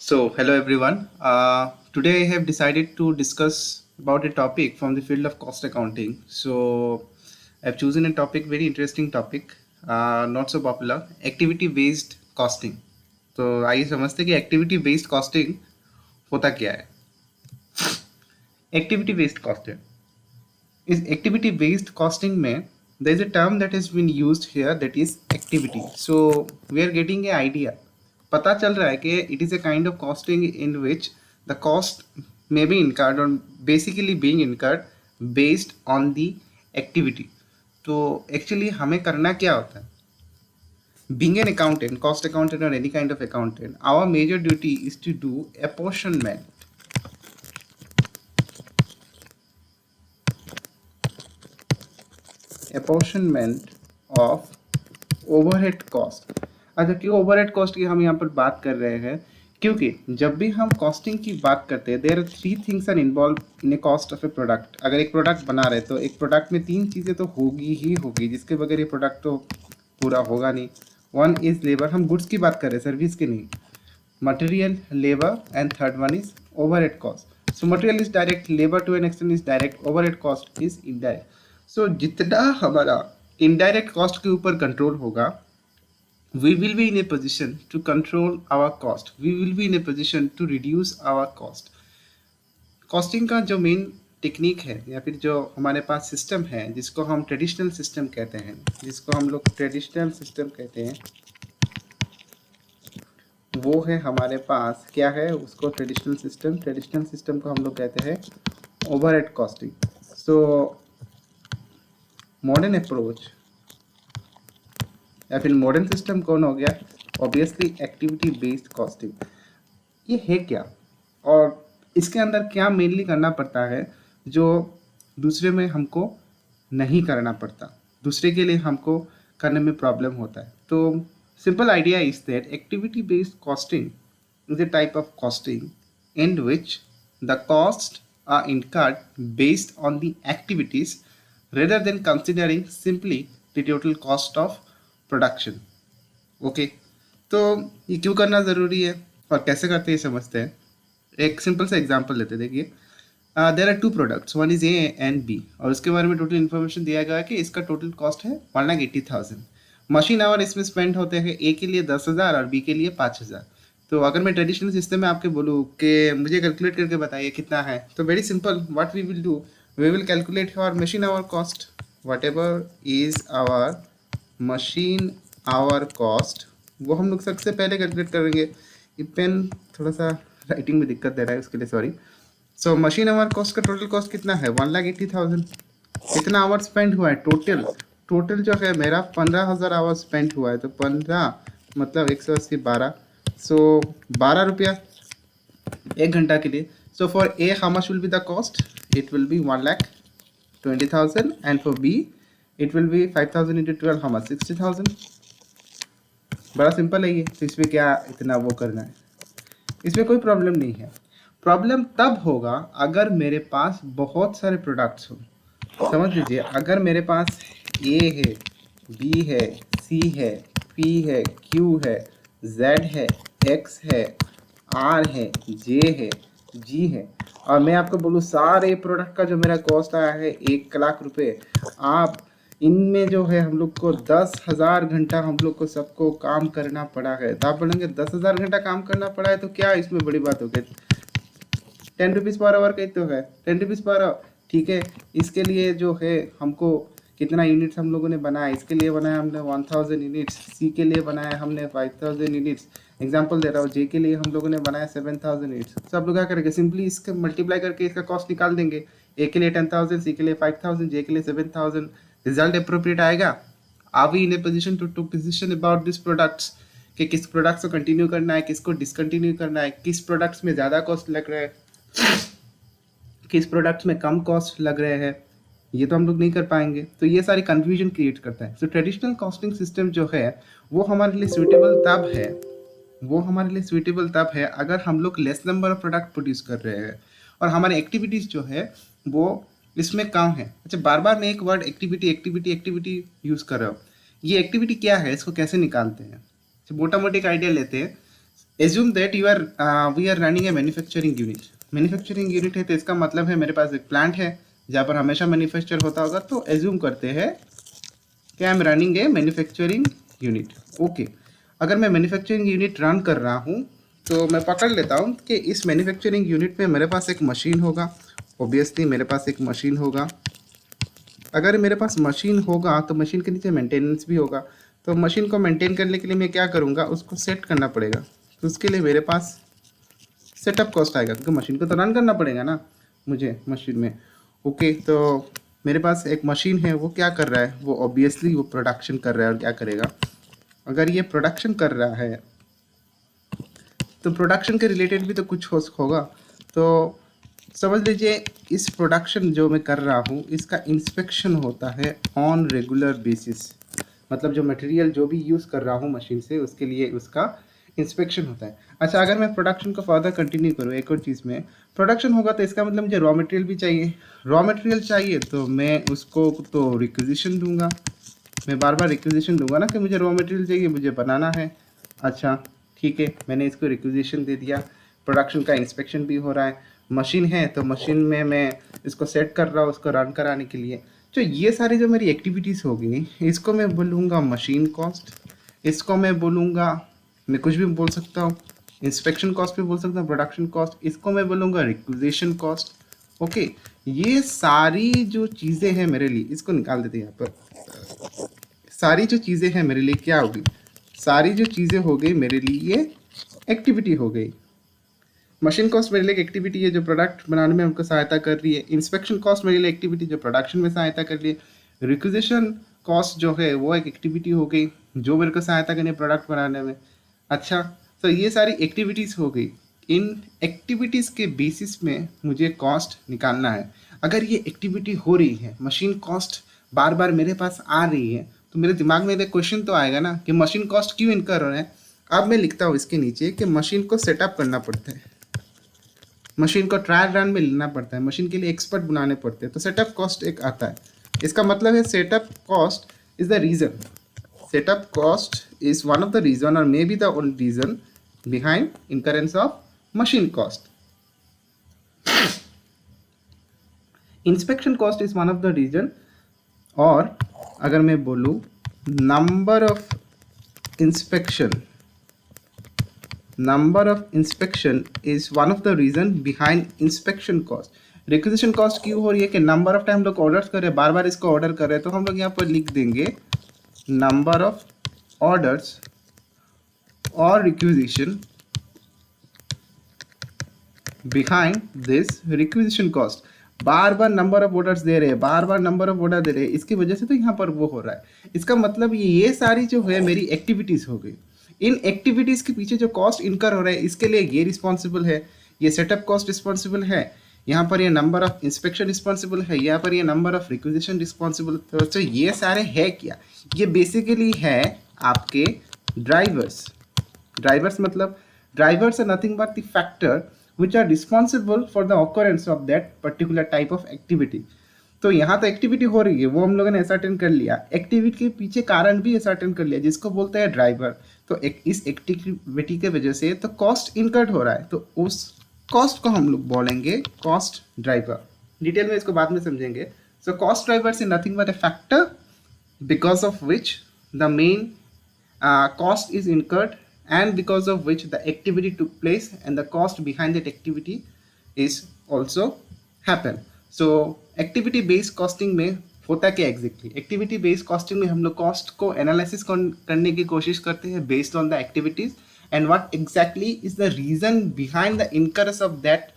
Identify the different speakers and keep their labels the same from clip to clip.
Speaker 1: So, hello everyone. Today I have decided to discuss about a topic from the field of cost accounting. So, I've chosen a topic, very interesting topic, not so popular, activity based costing. तो आइए समझते हैं कि activity based costing होता क्या है. Activity based costing इस activity based costing में there is a term that has been used here, that is activity. So we are getting a idea. पता चल रहा है कि it is a kind of costing in which the cost may be incurred or basically being incurred based on the activity. तो actually हमें करना क्या होता है? Being an accountant, cost accountant or any kind of accountant, our major duty is to do apportionment. Apportionment of overhead cost. अच्छा, क्यों overhead cost की हम यहाँ पर बात कर रहे हैं? क्योंकि जब भी हम कॉस्टिंग की बात करते हैं, there are three things are involve in a cost of a product. अगर एक प्रोडक्ट बना रहे तो एक प्रोडक्ट में तीन चीज़ें तो होगी ही होगी, जिसके बगैर ये प्रोडक्ट तो पूरा होगा नहीं. वन इज लेबर, हम गुड्स की बात कर रहे हैं, सर्विस की नहीं. Material, labour and third one is overhead cost. So material is direct, labour to an extent is direct, overhead cost is indirect. So जितना हमारा इनडायरेक्ट कॉस्ट के ऊपर कंट्रोल होगा, we will be in a position to control our cost, we will be in a position to reduce our cost. Costing का जो main technique है या फिर जो हमारे पास सिस्टम है, जिसको हम ट्रेडिशनल सिस्टम कहते हैं, जिसको हम लोग ट्रेडिशनल सिस्टम कहते हैं, वो है हमारे पास क्या है, उसको ट्रेडिशनल सिस्टम को हम लोग कहते हैं overhead costing. So modern approach या फिर मॉडर्न सिस्टम कौन हो गया? Obviously activity based costing. ये है क्या और इसके अंदर क्या मेनली करना पड़ता है जो दूसरे में हमको नहीं करना पड़ता, दूसरे के लिए हमको करने में प्रॉब्लम होता है? तो simple idea is that activity based costing is a type of costing in which the costs are incurred based on the activities rather than considering simply the total cost of production. Okay, तो ये क्यों करना ज़रूरी है और कैसे करते हैं समझते हैं. एक सिंपल सा एग्जांपल लेते हैं. देखिए, there are two products, one is A and B, और उसके बारे में टोटल इन्फॉर्मेशन दिया गया है कि इसका टोटल कॉस्ट है 1,80,000. मशीन आवर इसमें स्पेंड होते हैं, ए के लिए 10,000 और बी के लिए 5,000. तो अगर मैं ट्रेडिशनल सिस्टम में आपके बोलूँ कि मुझे कैलकुलेट करके बताइए कितना है, तो very simple, what we will do, we will calculate our machine hour cost, whatever is our machine hour cost, वो हम लोग सबसे पहले कैलकुलेट करेंगे. ये पेन थोड़ा सा राइटिंग में दिक्कत दे रहा है, उसके लिए sorry. So machine hour cost का टोटल कॉस्ट कितना है? 1,80,000. कितना आवर स्पेंड हुआ है? टोटल जो है मेरा 15,000 आवर स्पेंड हुआ है. तो 15 मतलब 180 12, सो 12 रुपया एक घंटा के लिए. So for A how much will be the cost? It will be 1,20,000 and for B it will be 5,000 into 12, how much? 60,000. बड़ा सिंपल है ये. तो इसमें क्या इतना वो करना है? इसमें कोई प्रॉब्लम नहीं है. प्रॉब्लम तब होगा अगर मेरे पास बहुत सारे प्रोडक्ट्स हो. समझ लीजिए, अगर मेरे पास ए है, बी है, सी है, पी है, क्यू है, जेड है, एक्स है, आर है, जे है, जी है, और मैं आपको बोलूँ सारे प्रोडक्ट का जो मेरा कॉस्ट आया है 1,00,000 रुपये, आप इनमें जो है हम लोग को 10,000 घंटा हम लोग को सबको काम करना पड़ा है. तो आप बोलेंगे 10,000 घंटा काम करना पड़ा है तो क्या इसमें बड़ी बात हो गई? 10 रुपीज़ पर आवर कही तो है, 10 रुपीज़ पर आवर, ठीक है. इसके लिए जो है हमको कितना यूनिट्स हम लोगों ने बनाया, इसके लिए बनाया हमने 1,000 यूनिट्स, सी के लिए बनाया हमने 5,000 यूनिट्स, एग्जाम्पल दे रहा हूँ, जे के लिए हम लोगों ने बनाया 7,000 यूनिट्स. सब लोग क्या करेंगे? सिंपली इसके मल्टीप्लाई करके इसका कॉस्ट निकाल देंगे. ए के लिए 10,000, सी के लिए 5,000, जे के लिए 7,000. रिजल्ट अप्रोप्रिएट आएगा. Are we in a position to position about this products कि किस प्रोडक्ट्स को कंटिन्यू करना है, किसको डिसकंटिन्यू करना है, किस प्रोडक्ट्स में ज़्यादा कॉस्ट लग रहा है, किस प्रोडक्ट्स में कम कॉस्ट लग रहे हैं? ये तो हम लोग नहीं कर पाएंगे. तो ये सारी कन्फ्यूजन क्रिएट करता है. तो ट्रेडिशनल कॉस्टिंग सिस्टम जो है वो हमारे लिए सुइटेबल तब है अगर हम लोग less number of product produce कर रहे हैं और हमारे एक्टिविटीज़ जो है वो इसमें काम है. अच्छा, बार बार मैं एक वर्ड एक्टिविटी यूज़ कर रहा हूँ. ये एक्टिविटी क्या है, इसको कैसे निकालते हैं? तो मोटा मोटी एक आइडिया लेते हैं. Assume that you are we are running a manufacturing unit. Manufacturing unit है तो इसका मतलब है मेरे पास एक प्लांट है जहाँ पर हमेशा मैन्युफैक्चर होता होगा, तो एज्यूम करते हैं कि I am running a manufacturing unit. Okay, अगर मैं मैन्युफैक्चरिंग यूनिट रन कर रहा हूँ तो मैं पकड़ लेता हूँ कि इस मैन्युफैक्चरिंग यूनिट में मेरे पास एक मशीन होगा। ऑब्वियसली मेरे पास एक मशीन होगा। अगर मेरे पास मशीन होगा तो मशीन के नीचे मेंटेनेंस भी होगा। तो मशीन को मेंटेन करने के लिए मैं क्या करूँगा, उसको सेट करना पड़ेगा। तो उसके लिए मेरे पास सेटअप कॉस्ट आएगा, क्योंकि मशीन को तो रन करना पड़ेगा ना मुझे मशीन में। ओके, तो मेरे पास एक मशीन है, वो क्या कर रहा है, वो ऑब्वियसली वो प्रोडक्शन कर रहा है। और क्या करेगा, अगर ये प्रोडक्शन कर रहा है तो प्रोडक्शन के रिलेटेड भी तो कुछ होगा। तो समझ लीजिए इस प्रोडक्शन जो मैं कर रहा हूँ इसका इंस्पेक्शन होता है ऑन रेगुलर बेसिस। मतलब जो मटेरियल जो भी यूज़ कर रहा हूँ मशीन से, उसके लिए उसका इंस्पेक्शन होता है। अच्छा, अगर मैं प्रोडक्शन को फर्दर कंटिन्यू करूँ, एक और चीज़ में प्रोडक्शन होगा तो इसका मतलब मुझे रॉ मटेरियल भी चाहिए। रॉ मटेरियल चाहिए तो मैं उसको तो रिक्विजिशन दूंगा। मैं बार बार रिक्विजिशन दूंगा ना कि मुझे रॉ मटेरियल चाहिए, मुझे बनाना है। अच्छा ठीक है, मैंने इसको रिक्विजिशन दे दिया। प्रोडक्शन का इंस्पेक्शन भी हो रहा है। मशीन है तो मशीन में मैं इसको सेट कर रहा हूँ उसको रन कराने के लिए। तो ये सारी जो मेरी एक्टिविटीज़ होगी इसको मैं बोलूँगा मशीन कॉस्ट। इसको मैं बोलूँगा, मैं कुछ भी बोल सकता हूँ, इंस्पेक्शन कॉस्ट भी बोल सकता हूँ, प्रोडक्शन कॉस्ट, इसको मैं बोलूँगा रिक्विजिशन कॉस्ट। ओके, ये सारी जो चीज़ें हैं मेरे लिए, इसको निकाल देते हैं यहाँ पर। सारी जो चीज़ें हैं मेरे लिए क्या होगी, सारी जो चीज़ें हो गई मेरे लिए एक्टिविटी हो गई। मशीन कॉस्ट मेरे लिए एक एक्टिविटी है जो प्रोडक्ट बनाने में हमको सहायता कर रही है। इंस्पेक्शन कॉस्ट मेरे लिए एक्टिविटी जो प्रोडक्शन में सहायता कर रही है। रिक्विजिशन कॉस्ट जो है वो एक एक्टिविटी हो गई जो मेरे को सहायता करनी है प्रोडक्ट बनाने में। अच्छा, तो ये सारी एक्टिविटीज़ हो गई। इन एक्टिविटीज़ के बेसिस में मुझे कॉस्ट निकालना है। अगर ये एक्टिविटी हो रही है, मशीन कॉस्ट बार बार मेरे पास आ रही है, तो मेरे दिमाग में एक क्वेश्चन तो आएगा ना कि मशीन कॉस्ट क्यों इनकर हो रहे हैं। अब मैं लिखता हूँ इसके नीचे कि मशीन को सेटअप करना पड़ता है, मशीन को ट्रायल रन में लेना पड़ता है, मशीन के लिए एक्सपर्ट बनाने पड़ते हैं, तो सेटअप कॉस्ट एक आता है। इसका मतलब है setup cost is the reason, setup cost is one of the reason और may be the only reason behind incurrence of machine cost. Inspection cost is one of the reason, और अगर मैं बोलूँ number of inspection, number of inspection is one of the reason behind inspection cost। Requisition cost क्यों हो रही है कि number of time लोग ऑर्डर्स कर रहे हैं, बार बार इसको ऑर्डर कर रहे हैं, तो हम लोग यहाँ पर लिख देंगे नंबर ऑफ ऑर्डर्स और requisition behind this requisition cost. बार बार नंबर ऑफ ऑर्डर्स दे रहे हैं, बार बार नंबर ऑफ ऑर्डर दे रहे हैं, इसकी वजह से तो यहाँ पर वो हो रहा है। इसका मतलब ये सारी जो है मेरी एक्टिविटीज़ हो गई। इन एक्टिविटीज़ के पीछे जो कॉस्ट इनकर हो रहा है इसके लिए ये रिस्पॉन्सिबल है, ये सेटअप कॉस्ट रिस्पॉन्सिबल है, यहाँ पर ये नंबर ऑफ इंस्पेक्शन रिस्पॉन्सिबल है, यहाँ पर ये नंबर ऑफ रिक्विजिशन रिस्पॉन्सिबल। तो ये सारे है क्या, ये बेसिकली है आपके ड्राइवर्स। ड्राइवर्स मतलब drivers are nothing but the factor which are responsible for the occurrence of that particular type of activity। तो यहाँ तो एक्टिविटी हो रही है वो हम लोगों ने असर्टेन कर लिया, एक्टिविटी के पीछे कारण भी असर्टेन कर लिया जिसको बोलते हैं ड्राइवर। तो इस एक्टिविटी के वजह से तो कॉस्ट इनकर्ड हो रहा है, तो उस कॉस्ट को हम लोग बोलेंगे कॉस्ट ड्राइवर। डिटेल में इसको बाद में समझेंगे। So cost driver is nothing but A factor because of which the main cost is incurred and because of which the activity took place and the cost behind that activity is also happen। so activity based costing में होता क्या exactly, activity based costing में हम लोग cost को analysis करने की कोशिश करते हैं based on the activities and what exactly is the reason behind the incurrence of that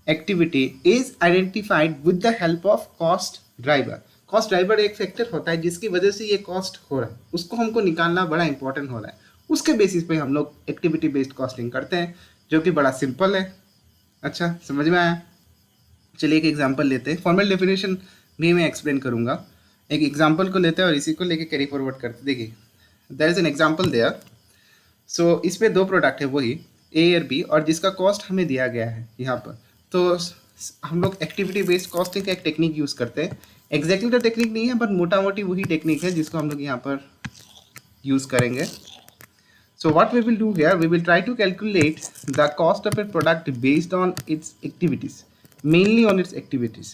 Speaker 1: activity is identified with the help of cost driver. Cost driver एक फैक्टर होता है जिसकी वजह से ये कॉस्ट हो रहा है, उसको हमको निकालना बड़ा इंपॉर्टेंट हो रहा है। उसके बेसिस पे हम लोग एक्टिविटी बेस्ड कॉस्टिंग करते हैं जो कि बड़ा सिंपल है। अच्छा, समझ में आया? चलिए एक एग्जांपल लेते हैं, फॉर्मल डेफिनेशन भी मैं एक्सप्लेन करूंगा। एक एग्जांपल को लेते हैं और इसी को लेके कैरी फॉरवर्ड करते। देखिए there is an example there. सो इसमें दो प्रोडक्ट है वही ए और बी और जिसका कॉस्ट हमें दिया गया है यहाँ पर। तो हम लोग एक्टिविटी बेस्ड कॉस्टिंग का एक टेक्निक यूज़ करते हैं। एग्जैक्टली तो टेक्निक नहीं है बट मोटा मोटी वही टेक्निक है जिसको हम लोग यहाँ पर यूज़ करेंगे। So what we will do here, we will try to calculate the cost of a product based on its activities, mainly on its activities.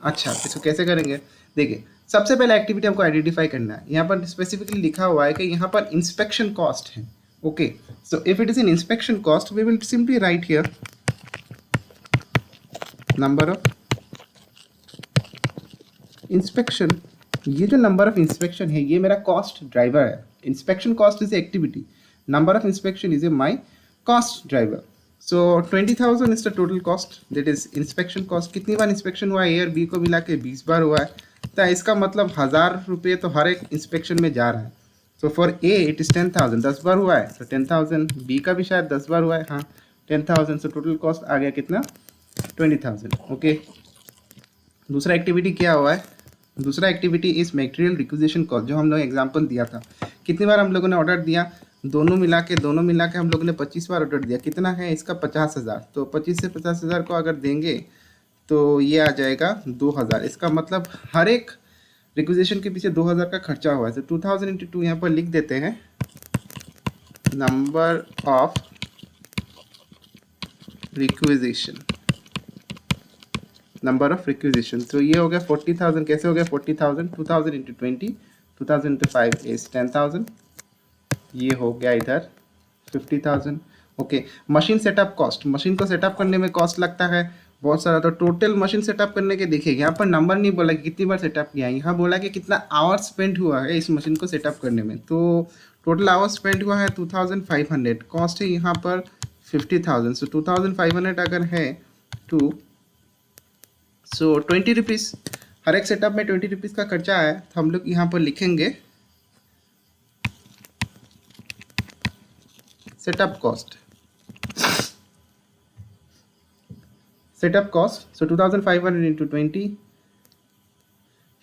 Speaker 1: अच्छा, इसको कैसे करेंगे? देखिए, सबसे पहले एक्टिविटी हमको आइडेंटिफाई करना है। यहाँ पर स्पेसिफिकली लिखा हुआ है कि यहाँ पर इंस्पेक्शन कॉस्ट है। Okay, so if it is in inspection cost, we will simply write here number of inspection. ये जो नंबर ऑफ इंस्पेक्शन है, ये मेरा कॉस्ट ड्राइवर है। Inspection cost is activity, number of inspection is a my cost driver. So 20,000 is the total cost, that is inspection cost. कितनी बार inspection हुआ है? ए और बी को मिला के 20 बार हुआ है, तो इसका मतलब 1000 रुपये तो हर एक इंस्पेक्शन में जा रहा है। सो फॉर ए इट इज़ 10,000, 10 बार हुआ है तो 10,000। बी का भी शायद 10 बार हुआ है, हाँ 10,000। सो टोटल कॉस्ट आ गया कितना? 20,000। ओके, दूसरा एक्टिविटी क्या हुआ है? दूसरा activity is material requisition cost, जो हम लोग एग्जाम्पल दिया था। कितनी बार हम लोगों ने ऑर्डर दिया? दोनों मिला के हम लोगों ने 25 बार ऑर्डर दिया। कितना है इसका? 50,000। तो 25 से 50,000 को अगर देंगे तो ये आ जाएगा 2,000। इसका मतलब हर एक रिक्विजिशन के पीछे 2,000 का खर्चा हुआ है। तो 2000 इंटू 2 यहाँ पर लिख देते हैं, number of requisition, number of requisition. तो ये हो गया 40,000। कैसे हो गया 40,000? 2000 इंटू 20, 2000 इंटू 5 इज 10,000। ये हो गया इधर 50,000। Okay, machine setup cost, machine को सेटअप करने में कॉस्ट लगता है बहुत सारा। तो टोटल मशीन सेटअप करने के देखिए, यहाँ पर नंबर नहीं बोला कि कितनी बार सेटअप किया है, यहाँ बोला कि कितना आवर स्पेंड हुआ है इस मशीन को सेटअप करने में। तो टोटल आवर स्पेंड हुआ है 2500। कॉस्ट है यहाँ पर 50,000। सो 2500 अगर है टू, सो 20 रुपीज़ हर एक सेटअप में 20 रुपीज़ का खर्चा है। तो हम लोग यहाँ पर लिखेंगे setup cost, setup cost. So 2500 into 20,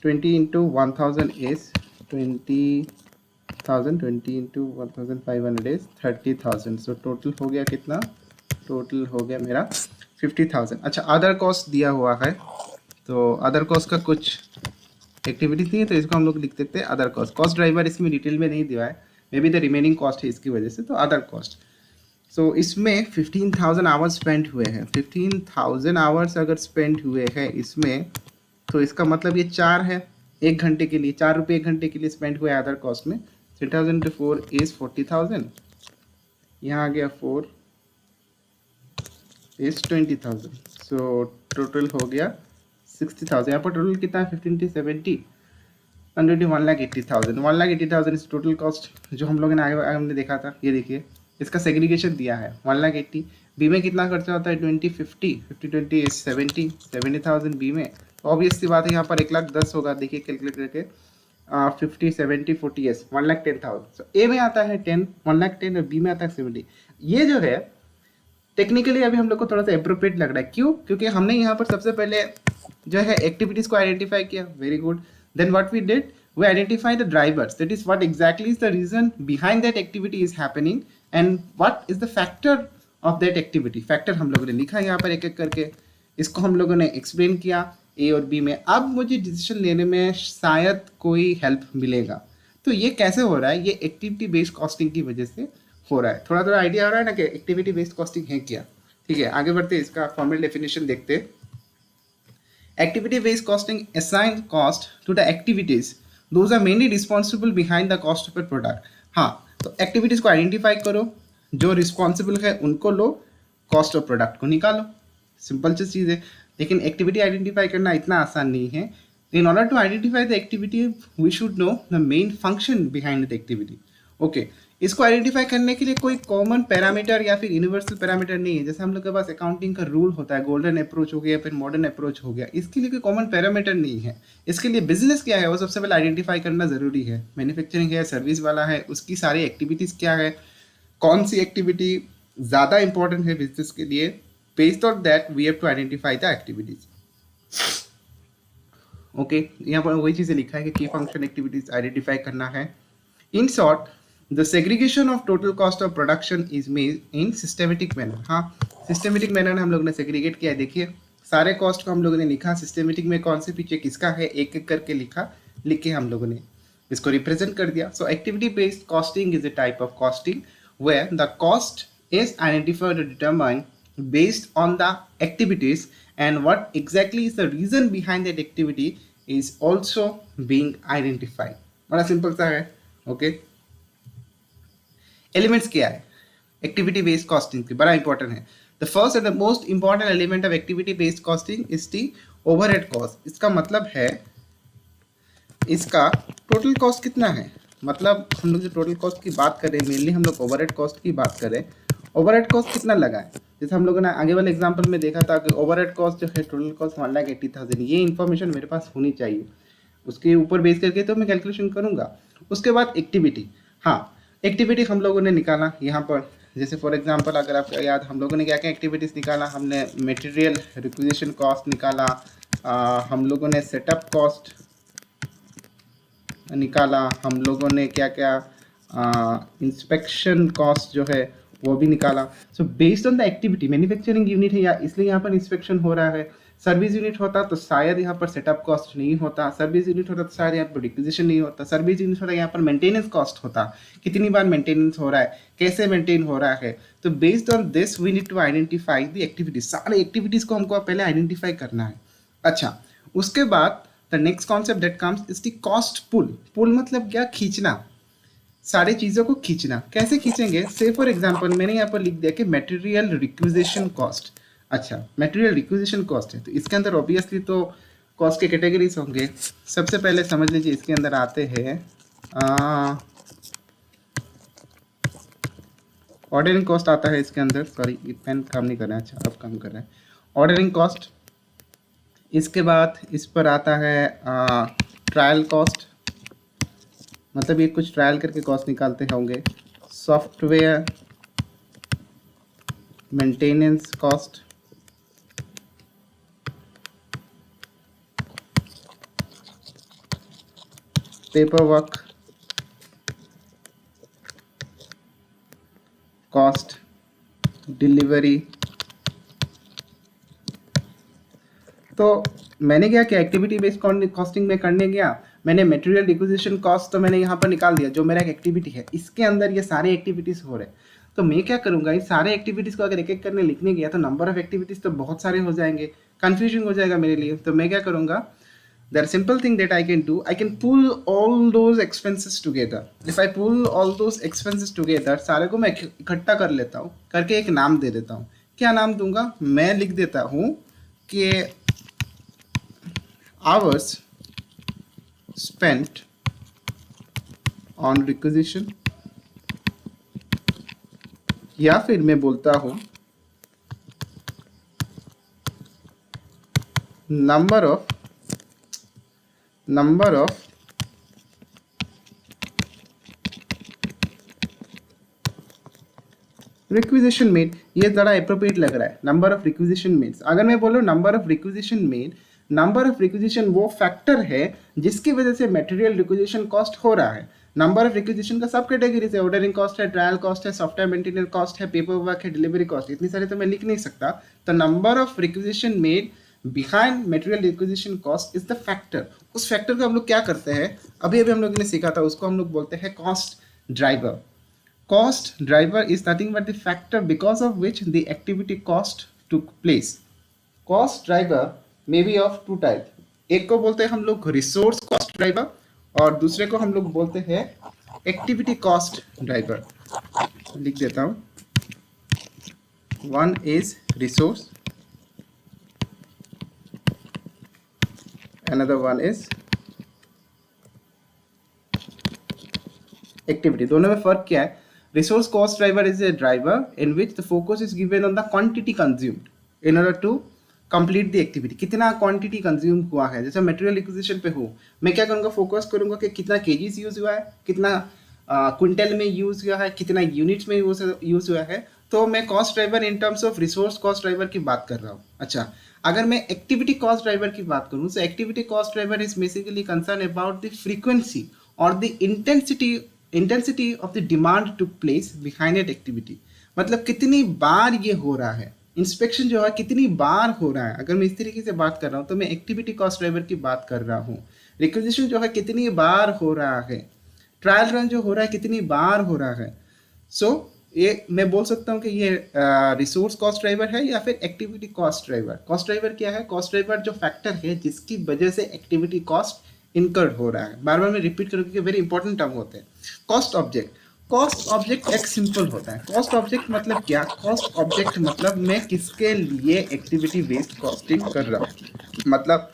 Speaker 1: 20 into 1000 is 20,000, 20 into 1500 is 30,000। So total हो गया कितना? टोटल हो गया मेरा 50,000। अच्छा, अदर कॉस्ट दिया हुआ है, तो अदर कॉस्ट का कुछ एक्टिविटीज नहीं है, तो इसको हम लोग लिख देते हैं अदर कॉस्ट। कॉस्ट ड्राइवर इसमें डिटेल में नहीं दिया है, मे बी द रिमेनिंग कॉस्ट है इसकी वजह से, तो अदर कॉस्ट। सो इसमें 15,000 आवर्स स्पेंड हुए हैं। 15,000 आवर्स अगर स्पेंड हुए हैं इसमें, तो इसका मतलब ये 4 है 1 घंटे के लिए, 4 रुपये 1 घंटे के लिए स्पेंड हुए अदर कॉस्ट में। 3,000 to 4 इज 40,000। यहाँ आ गया 4 इज 20,000। सो टोटल हो गया 60,000। यहाँ पर टोटल कितना है? 15 to 70, 1,80,000। 1,80,000 इज टोटल कॉस्ट, जो हम लोगों ने आगे हमने देखा था। ये देखिए, इसका सेग्रीगेशन दिया है 1,80,000। बी में कितना खर्चा होता है? 20, 50, 50, 20 इज 70,000 बी में। ऑब्वियस सी बात है, यहाँ पर 1,10,000 होगा। देखिए कैलकुलेट करके, 50, 70, 40 एस 1,10,000। सो ए में आता है 10, 1,10,000, और बी में आता है 70। ये जो है टेक्निकली अभी हम लोग को थोड़ा सा अप्रोप्रिएट लग रहा है। क्यों? क्योंकि हमने यहाँ पर सबसे पहले जो है एक्टिविटीज को आइडेंटिफाई किया। Very good. Then what we did, we identify the drivers, that is what exactly is the reason behind that activity is happening and what is the factor of that activity। Factor हम लोगों ने लिखा यहाँ पर एक एक करके, इसको हम लोगों ने एक्सप्लेन किया ए और बी में। अब मुझे डिसीजन लेने में शायद कोई हेल्प मिलेगा। तो ये कैसे हो रहा है? ये एक्टिविटी बेस्ड कॉस्टिंग की वजह से हो रहा है। थोड़ा थोड़ा आइडिया हो रहा है ना कि एक्टिविटी बेस्ड कॉस्टिंग है क्या। ठीक है, आगे बढ़ते इसका फॉर्मल डेफिनेशन देखते। Activity based costing assign cost to the activities those are mainly responsible behind the cost of a product। हाँ, तो एक्टिविटीज को आइडेंटिफाई करो, जो रिस्पॉन्सिबल है उनको लो, कॉस्ट ऑफ प्रोडक्ट को निकालो। सिंपल सी चीज़ है, लेकिन एक्टिविटी आइडेंटिफाई करना इतना आसान नहीं है। In order to identify the activity we should know the main function behind the activity. Okay, इसको आइडेंटिफाई करने के लिए कोई कॉमन पैरामीटर या फिर यूनिवर्सल पैरामीटर नहीं है। जैसे हम लोग के पास अकाउंटिंग का रूल होता है, गोल्डन अप्रोच हो गया, फिर मॉडर्न अप्रोच हो गया। इसके लिए कोई कॉमन पैरामीटर नहीं है। इसके लिए बिजनेस क्या है वो सबसे पहले आइडेंटिफाई करना जरूरी है। मैन्युफैक्चरिंग है, सर्विस वाला है, उसकी सारी एक्टिविटीज़ क्या है, कौन सी एक्टिविटी ज़्यादा इंपॉर्टेंट है बिजनेस के लिए। Based on that we have to identify the activities. Okay, यहाँ पर वही चीज़ें लिखा है कि की फंक्शन एक्टिविटीज आइडेंटिफाई करना है। In short, the segregation of total cost of production is made in systematic manner। हाँ, systematic manner हम लोग ने segregate किया है। देखिए सारे कॉस्ट को हम लोगों ने लिखा, सिस्टेमेटिक में कौन से पीछे किसका है एक एक करके लिखा, लिख के हम लोगों ने इसको रिप्रेजेंट कर दिया। सो activity based costing is a type of costing where the cost is identified or determined based on the activities, and what exactly is the reason behind that activity is also being identified. बड़ा simple सा है. Okay, elements क्या है activity based costing की, बड़ा important है. The first and the most important element of activity based costing is the overhead cost. इसका मतलब है इसका टोटल कॉस्ट कितना है. मतलब हम लोग जो टोटल कॉस्ट की बात करें, मेनली हम लोग ओवरहेड कॉस्ट की बात करें. ओवरहेड कॉस्ट कितना लगा है, जैसे हम लोगों ने आगे वाले एग्जांपल में देखा था कि ओवरहेड कॉस्ट जो है टोटल कॉस्ट 1,80,000. ये इन्फॉर्मेशन मेरे पास होनी चाहिए, उसके ऊपर बेस करके तो मैं कैलकुलेशन करूंगा. उसके बाद एक्टिविटी, हाँ एक्टिविटी हम लोगों ने निकाला यहाँ पर. जैसे फॉर एग्जांपल अगर आपको याद, हम लोगों ने क्या क्या एक्टिविटीज़ निकाला. हमने मटेरियल रिक्विजिशन कॉस्ट निकाला, हम लोगों ने सेटअप कॉस्ट निकाला, हम लोगों ने क्या क्या इंस्पेक्शन कॉस्ट जो है वो भी निकाला. So based on the activity, manufacturing unit है या इसलिए यहाँ पर इंस्पेक्शन हो रहा है. सर्विस यूनिट होता तो शायद यहाँ पर सेटअप कॉस्ट नहीं होता. सर्विस यूनिट होता तो शायद यहाँ पर रिक्विजिशन नहीं होता. सर्विस यूनिट होता यहाँ पर मेंटेनेंस कॉस्ट होता, कितनी बार मेंटेनेंस हो रहा है, कैसे मेंटेन हो रहा है. तो based on this we need to identify the activities. सारे एक्टिविटीज़ को हमको पहले आइडेंटिफाई करना है. अच्छा, उसके बाद the next concept that comes is the cost pool. Pool मतलब क्या, खींचना, सारी चीज़ों को खींचना. कैसे खींचेंगे, से फॉर एग्जांपल मैंने यहाँ पर लिख दिया कि मटेरियल रिक्विजिशन कॉस्ट. अच्छा, मटेरियल रिक्विजिशन कॉस्ट है तो इसके अंदर ऑब्वियसली तो कॉस्ट के कैटेगरीज होंगे. सबसे पहले समझ लीजिए इसके अंदर आते हैं ऑर्डरिंग कॉस्ट आता है इसके अंदर. सॉरी ये पेन काम नहीं कर रहा है. अच्छा अब काम कर रहा है. Ordering cost. इसके बाद इस पर आता है ट्रायल कॉस्ट, मतलब ये कुछ ट्रायल करके कॉस्ट निकालते होंगे. Software maintenance cost, paper work cost, delivery. तो मैंने क्या किया, एक्टिविटी बेस्ड कॉस्टिंग में करने गया, मैंने मटेरियल रिक्विजिशन कॉस्ट तो मैंने यहाँ पर निकाल दिया जो मेरा एक एक्टिविटी है. इसके अंदर ये सारे एक्टिविटीज़ हो रहे हैं. तो मैं क्या करूँगा, इन सारे एक्टिविटीज़ को अगर एक एक करने लिखने गया तो नंबर ऑफ एक्टिविटीज़ तो बहुत सारे हो जाएंगे, कन्फ्यूजन हो जाएगा मेरे लिए. तो मैं क्या करूँगा, there are simple thing that I can do. I can pull all those expenses together. If I pull all those expenses together, सारे को मैं इकट्ठा कर लेता हूँ, करके एक नाम दे देता हूँ. क्या नाम दूंगा, मैं लिख देता हूँ कि hours spent on requisition, या फिर मैं बोलता हूँ number of रिक्विजिशन मेड. ये ज़रा अप्रोप्रिएट लग रहा है, नंबर ऑफ रिक्विजिशन मेड्स. अगर मैं बोलूँ number of requisition made, number of requisition वो फैक्टर है जिसकी वजह से मटेरियल रिक्विजिशन कॉस्ट हो रहा है. नंबर ऑफ रिक्विजिशन का सब कैटेगरीज है, ऑर्डरिंग कॉस्ट है, ट्रायल कॉस्ट है, सॉफ्टवेयर मेंटेनेंस कॉस्ट है, पेपर वर्क है, डिलीवरी कॉस्ट. इतनी सारी तो मैं लिख नहीं सकता. तो number of requisition made behind material requisition cost is the factor. उस फैक्टर को हम लोग क्या करते हैं, अभी अभी हम लोग ने सीखा था, उसको हम लोग बोलते हैं cost driver. Cost driver is nothing but the factor because of which the activity cost took place. Cost driver may be of two type. एक को बोलते हैं हम लोग रिसोर्स कॉस्ट ड्राइवर और दूसरे को हम लोग बोलते हैं एक्टिविटी कॉस्ट ड्राइवर. लिख देता हूँ, one is resource, another one is activity. दोनों में फर्क क्या है, resource cost driver is a driver in which the focus is given on the quantity consumed in order to complete the activity. कितना quantity consumed हुआ है. जैसे material acquisition पे हूँ, मैं क्या करूँगा, फोकस करूँगा कि कितना kgs यूज हुआ है, कितना क्विंटल में यूज हुआ है, कितना यूनिट्स में यूज हुआ है. तो मैं cost driver in terms of resource cost driver की बात कर रहा हूँ. अच्छा, अगर मैं एक्टिविटी कॉस्ट ड्राइवर की बात करूँ, तो activity cost driver is basically concern about the frequency और the intensity of the demand to place behind at activity. मतलब कितनी बार ये हो रहा है, इंस्पेक्शन जो है कितनी बार हो रहा है. अगर मैं इस तरीके से बात कर रहा हूँ तो मैं एक्टिविटी कॉस्ट ड्राइवर की बात कर रहा हूँ. रिक्विजिशन जो है कितनी बार हो रहा है, ट्रायल रन जो हो रहा है कितनी बार हो रहा है. सो ये मैं बोल सकता हूँ कि ये रिसोर्स कॉस्ट ड्राइवर है या फिर activity cost driver. Cost driver क्या है? कॉस्ट ड्राइवर जो फैक्टर है जिसकी वजह से एक्टिविटी कॉस्ट इनकर्ड हो रहा है। बार बार मैं रिपीट करूँ क्योंकि वेरी इंपॉर्टेंट टर्म होते हैं। कॉस्ट ऑब्जेक्ट, कॉस्ट ऑब्जेक्ट एक सिंपल होता है। कॉस्ट ऑब्जेक्ट मतलब क्या? कॉस्ट ऑब्जेक्ट मतलब मैं किसके लिए एक्टिविटी बेस्ड कॉस्टिंग कर रहा हूँ। मतलब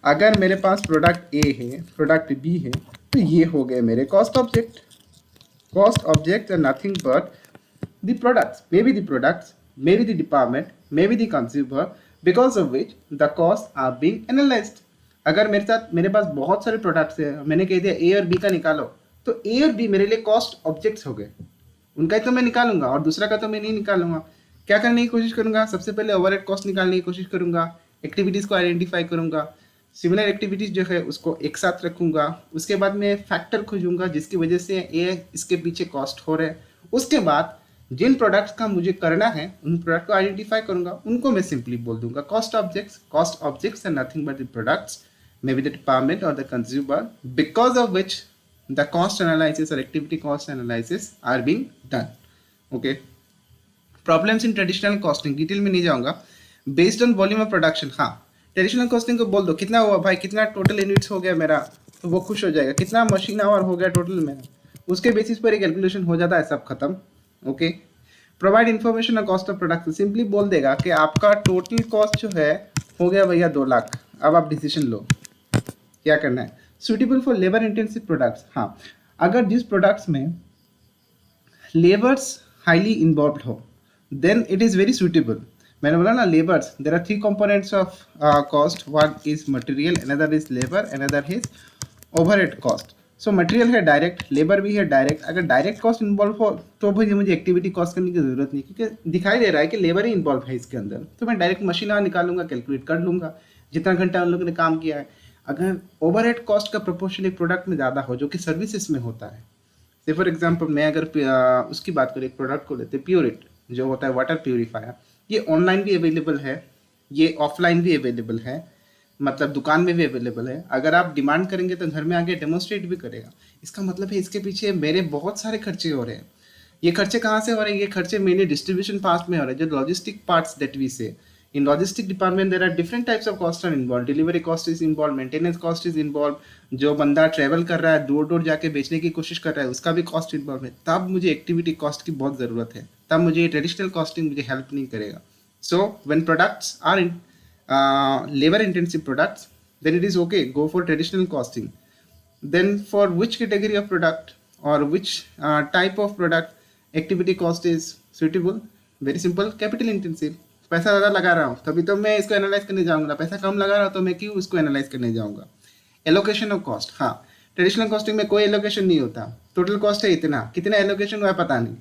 Speaker 1: अगर मेरे पास प्रोडक्ट ए है, प्रोडक्ट बी है, तो ये हो गए मेरे cost object. Cost objects are nothing but the products, maybe the department, maybe the consumer, because of which the costs are being analyzed. अगर मेरे पास बहुत सारे प्रोडक्ट्स हैं, मैंने कह दिया ए और बी का निकालो, तो ए और बी मेरे लिए कॉस्ट ऑब्जेक्ट्स हो गए। उनका ही तो मैं निकालूंगा और दूसरा का तो मैं नहीं निकालूंगा। क्या करने की कोशिश करूंगा? सबसे पहले ओवरहेड कॉस्ट निकालने की कोशिश करूंगा, एक्टिविटीज़ को आइडेंटिफाई करूंगा, सिमिलर एक्टिविटीज़ जो है उसको एक साथ रखूंगा। उसके बाद मैं फैक्टर खोजूंगा जिसकी वजह से ये इसके पीछे कॉस्ट हो रहा है। उसके बाद जिन प्रोडक्ट्स का मुझे करना है उन प्रोडक्ट को आइडेंटिफाई करूंगा, उनको मैं सिंपली बोल दूंगा cost objects. Cost objects are nothing but the products, may be the department और the consumer, because of which the cost analysis और activity cost analysis are being done. Okay, problems in traditional costing, detail में नहीं जाऊंगा। Based on volume of production, हाँ traditional costing को बोल दो कितना हुआ भाई, कितना टोटल यूनिट्स हो गया मेरा, तो वो खुश हो जाएगा। कितना मशीन आवर हो गया टोटल मेरा, उसके बेसिस पर एक कैलकुलेशन हो जाता है, सब खत्म। Okay, provide information on cost of product, simply बोल देगा कि आपका टोटल कॉस्ट जो है हो गया भैया 2 लाख। अब आप डिसीजन लो क्या करना है। Suitable for labour intensive products, हाँ अगर जिस प्रोडक्ट्स में लेबर्स हाईली इन्वॉल्व हो then it is very suitable. मैंने बोला ना labours, there are 3 components of cost, one is material, another is labour, another is overhead cost. So material है direct, labour भी है डायरेक्ट। अगर डायरेक्ट कॉस्ट इन्वॉल्व हो तो भाई मुझे एक्टिविटी कॉस्ट करने की जरूरत नहीं, क्योंकि दिखाई दे रहा है कि लेबर ही इन्वॉल्व है इसके अंदर, तो मैं डायरेक्ट मशीन आवर निकालूंगा, कैलकुलेट कर लूंगा जितना घंटा उन लोगों ने काम किया है। अगर ओवरहेड कॉस्ट का प्रोपोर्शन एक प्रोडक्ट में ज़्यादा हो जो कि सर्विसेज में होता है, से फॉर एग्जांपल मैं अगर उसकी बात करूँ, एक प्रोडक्ट को लेते प्योरिट जो होता है वाटर प्योरीफायर, ये ऑनलाइन भी अवेलेबल है, ये ऑफलाइन भी अवेलेबल है, मतलब दुकान में भी अवेलेबल है। अगर आप डिमांड करेंगे तो घर में आके डेमोन्स्ट्रेट भी करेगा। इसका मतलब है इसके पीछे मेरे बहुत सारे खर्चे हो रहे हैं। ये खर्चे कहाँ से हो रहे हैं? ये खर्चे मेनली डिस्ट्रीब्यूशन पार्ट में हो रहे हैं, जो लॉजिस्टिक पार्ट्स दैट वी से in logistic department there are different types of costs are involved, delivery cost is involved, maintenance cost is involved, जो बंदा ट्रैवल कर रहा है दूर दूर जाके बेचने की कोशिश कर रहा है उसका भी कॉस्ट इन्वॉल्व है। तब मुझे एक्टिविटी कॉस्ट की बहुत ज़रूरत है, तब मुझे ट्रेडिशनल कॉस्टिंग मुझे हेल्प नहीं करेगा। So when products are in labour intensive products then it is okay, go for traditional costing. Then for which category of product or which type of product activity cost is suitable? Very simple, capital intensive, पैसा ज़्यादा लगा रहा हूँ तभी तो मैं इसको analyse करने जाऊँगा, पैसा कम लगा रहा हूँ तो मैं क्यों इसको एनालाइज करने जाऊँगा। एलोकेशन ऑफ कॉस्ट, हाँ ट्रेडिशनल कॉस्टिंग में कोई एलोकेशन नहीं होता, टोटल कॉस्ट है इतना, कितना एलोकेशन हुआ है पता नहीं,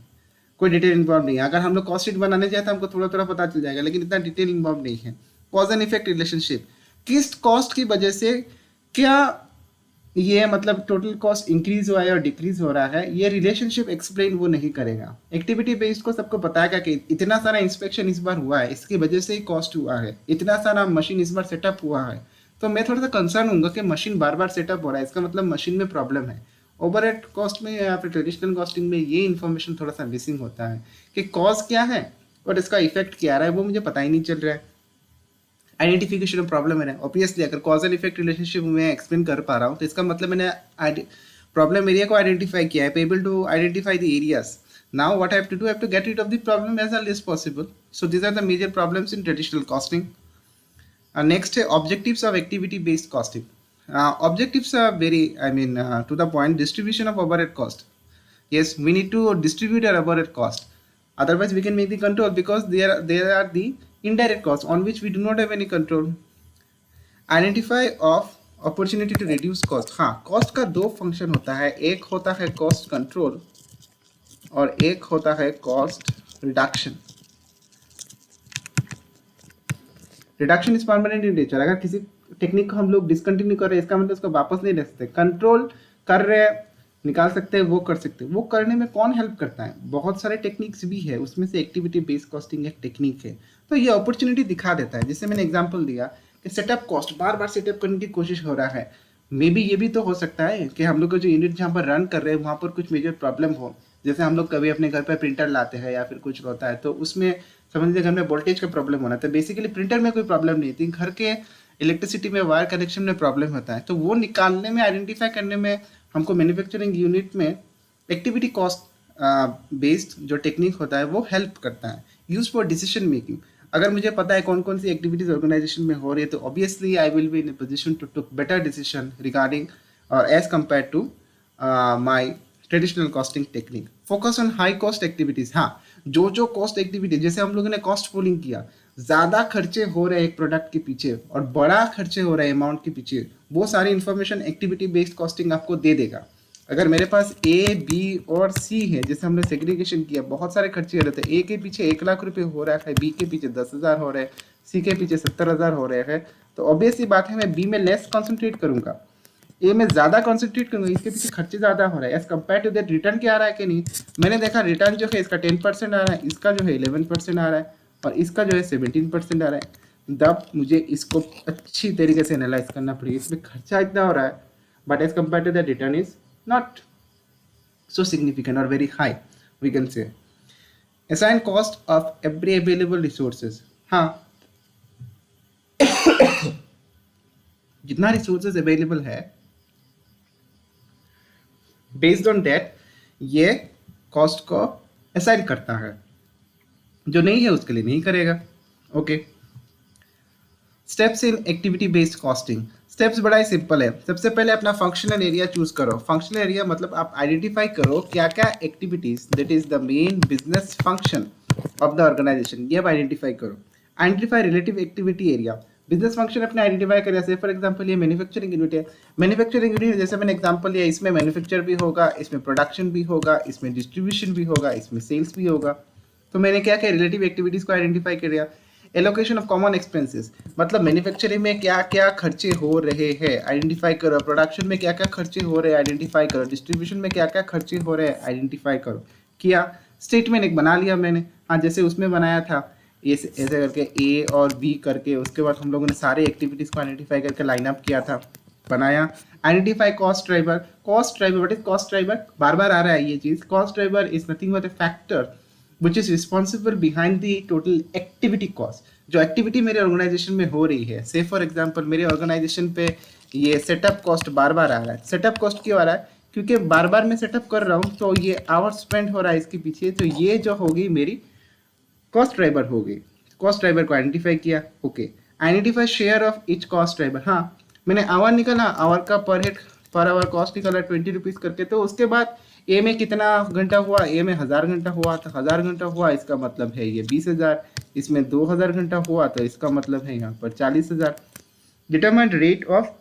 Speaker 1: कोई डिटेल इन्वॉल्व नहीं है। अगर हम लोग कॉस्ट शीट बनाने जाए तो हमको थोड़ा थोड़ा पता चल जाएगा, लेकिन इतना डिटेल इन्वॉल्व नहीं है। कॉज एंड इफेक्ट रिलेशनशिप, किस कॉस्ट की वजह से क्या ये मतलब टोटल कॉस्ट इंक्रीज हुआ है और डिक्रीज हो रहा है, ये रिलेशनशिप एक्सप्लेन वो नहीं करेगा। एक्टिविटी बेस्ड को सबको पता है कि इतना सारा इंस्पेक्शन इस बार हुआ है, इसकी वजह से ही कॉस्ट हुआ है, इतना सारा मशीन इस बार सेटअप हुआ है, तो मैं थोड़ा सा कंसर्न हूँगा कि मशीन बार बार सेटअप हो रहा है, इसका मतलब मशीन में प्रॉब्लम है। ओवरहेड कॉस्ट में या फिर ट्रेडिशनल कॉस्टिंग में ये इन्फॉर्मेशन थोड़ा सा मिसिंग होता है कि कॉस्ट क्या है और इसका इफेक्ट क्या आ रहा है, वो मुझे पता ही नहीं चल रहा है। आइडेंटिफिकेशन ऑफ प्रॉब्लम है, ऑब्वियसली अगर कॉज एंड इफेक्ट रिलेशनशिप मैं एक्सप्लेन कर पा रहा हूँ तो इसका मतलब मैंने प्रॉब्लम एरिया को आइडेंटिफाई किया है, able to identify the areas. Now what I have to do, I have to get rid of the problem as early as possible. So these are the major problems in traditional costing. Next है objectives of activity based costing. Objectives are very to the point, distribution of overhead cost. Yes, we need to distribute our overhead cost, otherwise we can make the control, because there are the indirect costs on which we do not have any control. Identify of opportunity to reduce cost, हाँ cost का 2 function होता है, एक होता है cost control और एक होता है cost reduction. Reduction is permanent in nature, अगर किसी टेक्निक को हम लोग डिसकंटिन्यू कर रहे हैं इसका मतलब उसको वापस नहीं ले सकते, कंट्रोल कर रहे हैं निकाल सकते हैं, वो कर सकते हैं। वो करने में कौन हेल्प करता है? बहुत सारे टेक्निक्स भी है, उसमें से एक्टिविटी बेस्ड कॉस्टिंग एक टेक्निक है। तो ये अपॉर्चुनिटी दिखा देता है, जिससे मैंने एग्जांपल दिया कि सेटअप कॉस्ट बार बार सेटअप करने की कोशिश हो रहा है। मे बी ये भी तो हो सकता है कि हम लोग को जो यूनिट जहाँ पर रन कर रहे हैं वहाँ पर कुछ मेजर प्रॉब्लम हो, जैसे हम लोग कभी अपने घर पर प्रिंटर लाते हैं या फिर कुछ होता है तो उसमें समझ लीजिए घर में वोल्टेज का प्रॉब्लम होना है, तो बेसिकली प्रिंटर में कोई प्रॉब्लम नहीं थी, घर के इलेक्ट्रिसिटी में वायर कनेक्शन में प्रॉब्लम होता है, तो वो निकालने में, आइडेंटिफाई करने में हमको मैन्युफैक्चरिंग यूनिट में एक्टिविटी कॉस्ट बेस्ड जो टेक्निक होता है वो हेल्प करता है, यूज फॉर डिसीजन मेकिंग। अगर मुझे पता है कौन कौन सी एक्टिविटीज ऑर्गेनाइजेशन में हो रही है तो obviously I will be in position to took better decision regarding और as compare to my traditional costing technique. Focus on high cost activities. हाँ, जो कॉस्ट एक्टिविटी, जैसे हम लोगों ने कॉस्ट पूलिंग किया, ज़्यादा खर्चे हो रहे हैं एक प्रोडक्ट के पीछे और बड़ा खर्चे हो रहे हैं अमाउंट के पीछे, वो सारी इन्फॉर्मेशन एक्टिविटी बेस्ड कॉस्टिंग आपको दे देगा। अगर मेरे पास ए, बी और सी है, जैसे हमने सेग्रीगेशन किया, बहुत सारे खर्चे हो रहे थे, ए के पीछे 1 लाख रुपए हो रहा है, बी के पीछे 10,000 हो रहे हैं, सी के पीछे 70,000 हो रहे हैं, तो ऑब्वियस ही बात है मैं बी में लेस कॉन्सेंट्रेट करूंगा, ए में ज़्यादा कॉन्सेंट्रेट करूंगा, इसके पीछे खर्चे ज़्यादा हो रहा है। As compare to that return क्या आ रहा है कि नहीं, मैंने देखा रिटर्न जो है इसका 10% आ रहा है, इसका जो है 11% आ रहा है और इसका जो है 17% आ रहा है। तब मुझे इसको अच्छी तरीके से एनालाइज करना पड़ेगा, इसमें खर्चा इतना हो रहा है but as compare to that return is not so significant or very high, we can say. Assign cost of every available resources. हाँ, जितना रिसोर्सेज अवेलेबल है बेस्ड ऑन दैट ये कॉस्ट को असाइन करता है, जो नहीं है उसके लिए नहीं करेगा। Okay, steps in activity based costing. Steps बड़ा ही सिंपल है। सबसे पहले अपना फंक्शनल एरिया चूज करो। फंक्शनल एरिया मतलब आप आइडेंटिफाई करो क्या क्या activities that is the main business function of the organisation, ये आप आइडेंटिफाई करो। Identify relative activity area. Business function अपने आइडेंटिफाई करें, जैसे फॉर एग्जांपल ये मैन्युफैक्चरिंग यूनिट है, मैन्युफैक्चरिंग यूनिट जैसे मैंने एग्जांपल लिया, इसमें मैन्युफैक्चर भी होगा, इसमें प्रोडक्शन भी होगा, इसमें डिस्ट्रीब्यूशन भी होगा, इसमें सेल्स भी होगा। तो मैंने क्या क्या रिलेटिव एक्टिविटीज को आइडेंटिफाई कर दिया। एलोकेशन ऑफ कॉमन एक्सपेंसेस मतलब मैन्युफैक्चरिंग में क्या क्या खर्चे हो रहे हैं आइडेंटिफाई करो, प्रोडक्शन में क्या क्या खर्चे हो रहे हैं आइडेंटिफाई करो, डिस्ट्रीब्यूशन में क्या क्या खर्चे हो रहे हैं आइडेंटिफाई करो। किया, स्टेटमेंट एक बना लिया मैंने, हाँ जैसे उसमें बनाया था ऐसे करके ए और बी करके, उसके बाद हम लोगों ने सारे एक्टिविटीज को आइडेंटिफाई करके लाइन अप किया था, बनाया। Identify cost driver. Cost driver, what is cost driver, बार बार आ रहा है ये चीज। Cost driver is nothing but a factor which is responsible behind the total activity cost। जो एक्टिविटी मेरे ऑर्गेनाइजेशन में हो रही है, से फॉर एग्जांपल मेरे ऑर्गेनाइजेशन पे ये सेटअप कॉस्ट बार बार आ रहा है। सेटअप कॉस्ट क्यों आ रहा है, क्योंकि बार बार मैं सेटअप कर रहा हूँ तो ये आवर स्पेंड हो रहा है इसके पीछे, तो ये जो होगी मेरी कॉस्ट ड्राइवर होगी। कॉस्ट ड्राइवर को आइडेंटिफाई किया। Okay, identify share of each cost driver. हाँ, मैंने आवर निकाला, आवर का पर हेड पर आवर कॉस्ट निकाला 20 रुपीज़ करके, तो उसके बाद ए में कितना घंटा हुआ, ए में 1000 घंटा हुआ, तो 1000 घंटा हुआ इसका मतलब है ये 20,000, इसमें 2000 घंटा हुआ तो इसका मतलब है यहाँ पर 40,000। डिटरमाइन रेट ऑफ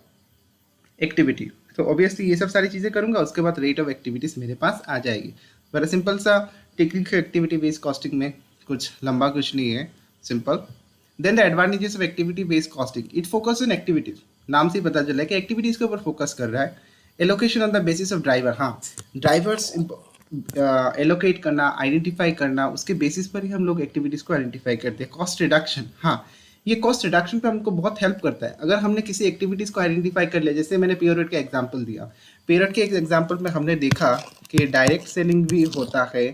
Speaker 1: एक्टिविटी, तो ऑब्वियसली ये सब सारी चीज़ें करूँगा, उसके बाद रेट ऑफ एक्टिविटीज़ मेरे पास आ जाएगी। बड़ा सिंपल सा टेक्निक है एक्टिविटी बेस्ड कॉस्टिंग में, कुछ लंबा कुछ नहीं है, simple. Then the advantages of activity based costing, it focus on activities, नाम से पता चला है कि एक्टिविटीज़ के ऊपर फोकस कर रहा है। Allocation on the basis of driver, हाँ ड्राइवर्स एलोकेट करना, आइडेंटिफाई करना, उसके बेसिस पर ही हम लोग एक्टिविटीज़ को आइडेंटिफाई करते हैं। कॉस्ट रिडक्शन, हाँ ये कॉस्ट रिडक्शन पे हमको बहुत हेल्प करता है। अगर हमने किसी एक्टिविटीज़ को आइडेंटिफाई कर लिया, जैसे मैंने पेरोट का एग्जांपल दिया, पेरोट के एक एग्जांपल में हमने देखा कि डायरेक्ट सेलिंग भी होता है,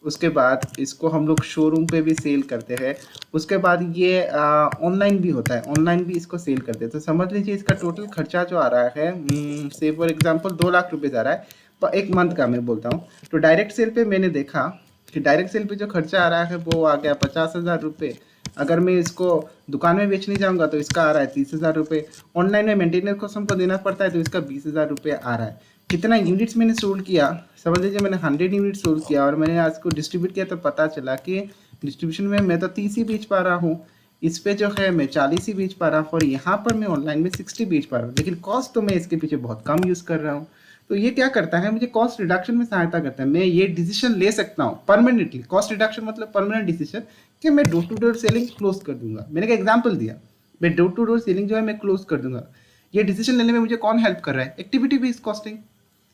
Speaker 1: उसके बाद इसको हम लोग शोरूम पे भी सेल करते हैं, उसके बाद ये ऑनलाइन भी होता है, ऑनलाइन भी इसको सेल करते हैं। तो समझ लीजिए इसका टोटल खर्चा जो आ रहा है, से फॉर एग्जांपल 2 लाख रुपए आ रहा है पर एक मंथ का मैं बोलता हूँ। तो डायरेक्ट सेल पे मैंने देखा कि डायरेक्ट सेल पे जो खर्चा आ रहा है वो आ गया 50,000 रुपये। अगर मैं इसको दुकान में बेचने जाऊँगा तो इसका आ रहा है 30,000 रुपये। ऑनलाइन में मेंटेनेंस कॉस्ट हमको देना पड़ता है तो इसका 20,000 रुपये आ रहा है। कितना यूनिट्स मैंने सोल्ड किया, समझ लीजिए मैंने 100 यूनिट सोल्ड किया और मैंने आज को डिस्ट्रीब्यूट किया तो पता चला कि डिस्ट्रीब्यूशन में मैं तो 30 ही बेच पा रहा हूँ, इस पे जो है मैं 40 ही बेच पा रहा हूँ और यहाँ पर मैं ऑनलाइन में 60 बेच पा रहा हूँ, लेकिन कॉस्ट तो मैं इसके पीछे बहुत कम यूज़ कर रहा हूँ। तो ये क्या करता है, मुझे कॉस्ट रिडक्शन में सहायता करता है। मैं ये डिसीजन ले सकता हूँ परमानेंटली। कॉस्ट रिडक्शन मतलब परमानेंट डिसीजन कि मैं door to door selling close कर दूंगा। मैंने एक एग्जाम्पल दिया, मैं डोर टू डोर सेलिंग जो है मैं क्लोज कर दूंगा। ये डिसीजन लेने में मुझे कौन हेल्प कर रहा है, एक्टिविटी बेस्ड कॉस्टिंग।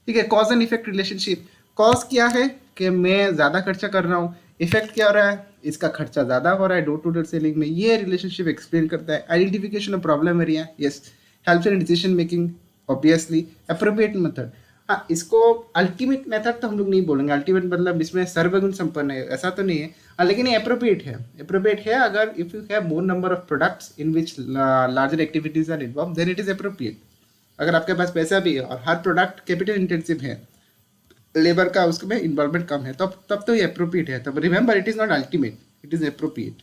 Speaker 1: ठीक है, cause and effect relationship. Cause क्या है कि मैं ज़्यादा खर्चा कर रहा हूँ, इफेक्ट क्या हो रहा है, इसका खर्चा ज़्यादा हो रहा है डोर टू डोर सेलिंग में। ये रिलेशनशिप एक्सप्लेन करता है। Identification of problem area, yes, helps in decision making, obviously. Appropriate method, हाँ, इसको अल्टीमेट मेथड तो हम लोग नहीं बोलेंगे, अल्टीमेट मतलब इसमें सर्वगुण संपन्न है ऐसा तो नहीं है। लेकिन ये अप्रोप्रिएट है अगर if you have more number of products in which larger activities are involve, then it is appropriate. अगर आपके पास पैसा भी है और हर प्रोडक्ट कैपिटल इंटेंसिव है, लेबर का उसमें इन्वॉल्वमेंट कम है, तब तो ये अप्रोप्रिएट है। तब remember, it is not ultimate, it is appropriate.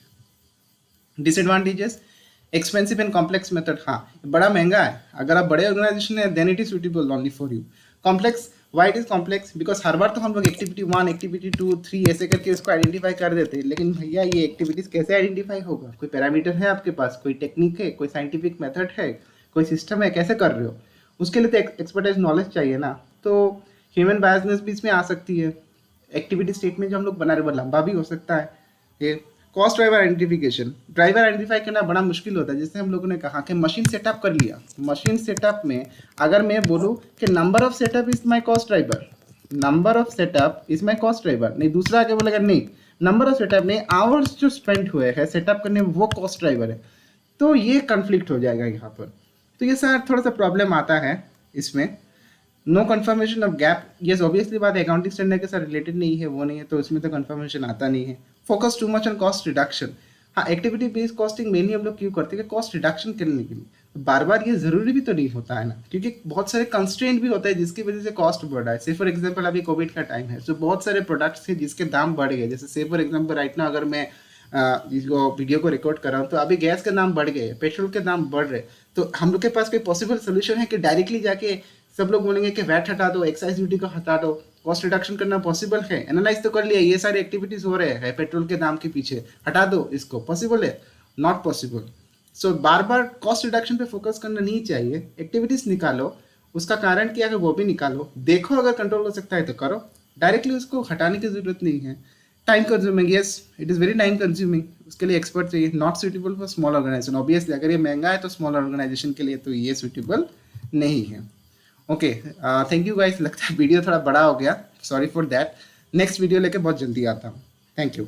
Speaker 1: Disadvantages, expensive and complex method, हाँ बड़ा महंगा है, अगर आप बड़े ऑर्गेनाइजेशन है then it is suitable only for you. Complex, why it is complex, because हर बार तो हम लोग एक्टिविटी 1 एक्टिविटी 2 3 ऐसे करके इसको आइडेंटिफाई कर देते हैं, लेकिन भैया ये एक्टिविटीज कैसे आइडेंटिफाई होगा? कोई पैरामीटर है आपके पास, कोई टेक्निक है, कोई साइंटिफिक मेथड है, कोई सिस्टम है, कैसे कर रहे हो? उसके लिए तो एक्सपर्टाइज नॉलेज चाहिए ना। तो ह्यूमन बायसनेस भी इसमें आ सकती है। एक्टिविटी स्टेटमेंट जो हम लोग बना रहे वो लंबा भी हो सकता है। ये cost driver identification, driver identify करना बड़ा मुश्किल होता है। जैसे हम लोगों ने कहा कि मशीन सेटअप कर लिया, मशीन सेटअप में अगर मैं बोलूँ कि number of setup is my cost driver, number of setup is my cost driver, नहीं दूसरा आगे बोलेगा नहीं नंबर ऑफ सेटअप नहीं, आवर्स जो स्पेंड हुए हैं सेटअप करने में वो कॉस्ट ड्राइवर है, तो ये कन्फ्लिक्ट हो जाएगा यहाँ पर। तो ये सर थोड़ा सा प्रॉब्लम आता है इसमें। No confirmation of gap, yes obviously बात है, अकाउंटिंग स्टैंडर्ड के साथ रिलेटेड नहीं है, वो नहीं है, तो इसमें तो कन्फर्मेशन आता नहीं है। Focus too much on cost reduction, हाँ एक्टिविटी बेस्ड कॉस्टिंग मेनली हम लोग क्यों करते हैं? कॉस्ट रिडक्शन करने के लिए। तो बार बार ये जरूरी भी तो नहीं होता है ना, क्योंकि बहुत सारे कंस्ट्रेंट भी होता है जिसकी वजह से कॉस्ट बढ़ रहा है। से फॉर एग्जांपल अभी कोविड का टाइम है, तो बहुत सारे प्रोडक्ट्स थे जिसके दाम बढ़ गए। जैसे से फॉर एग्जांपल राइट ना अगर मैं इसको वीडियो को रिकॉर्ड कर रहा हूँ, तो अभी गैस के दाम बढ़ गए, पेट्रोल के दाम बढ़ रहे, तो हम लोग के पास कोई पॉसिबल सोल्यूशन है कि डायरेक्टली जाके सब लोग बोलेंगे कि वैट हटा दो, एक्साइज ड्यूटी को हटा दो, कॉस्ट रिडक्शन करना पॉसिबल है? एनालाइज तो कर लिया, ये सारी एक्टिविटीज हो रहे हैं पेट्रोल के दाम के पीछे, हटा दो इसको, पॉसिबल है? Not possible. So bar bar cost reduction पे फोकस करना नहीं चाहिए। एक्टिविटीज निकालो, उसका कारण क्या है वो भी निकालो, देखो अगर कंट्रोल हो सकता है तो करो, डायरेक्टली उसको हटाने की जरूरत नहीं है। Time consuming, yes it is very time consuming, उसके लिए एक्सपर्ट चाहिए। Not suitable for small organisation, obviously अगर ये महंगा है तो स्मॉल ऑर्गेनाइजेशन के लिए तो ये सुटेबल नहीं है। ओके, थैंक यू गाइस, लगता है वीडियो थोड़ा बड़ा हो गया, sorry for that. Next video लेके बहुत जल्दी आता हूँ। Thank you.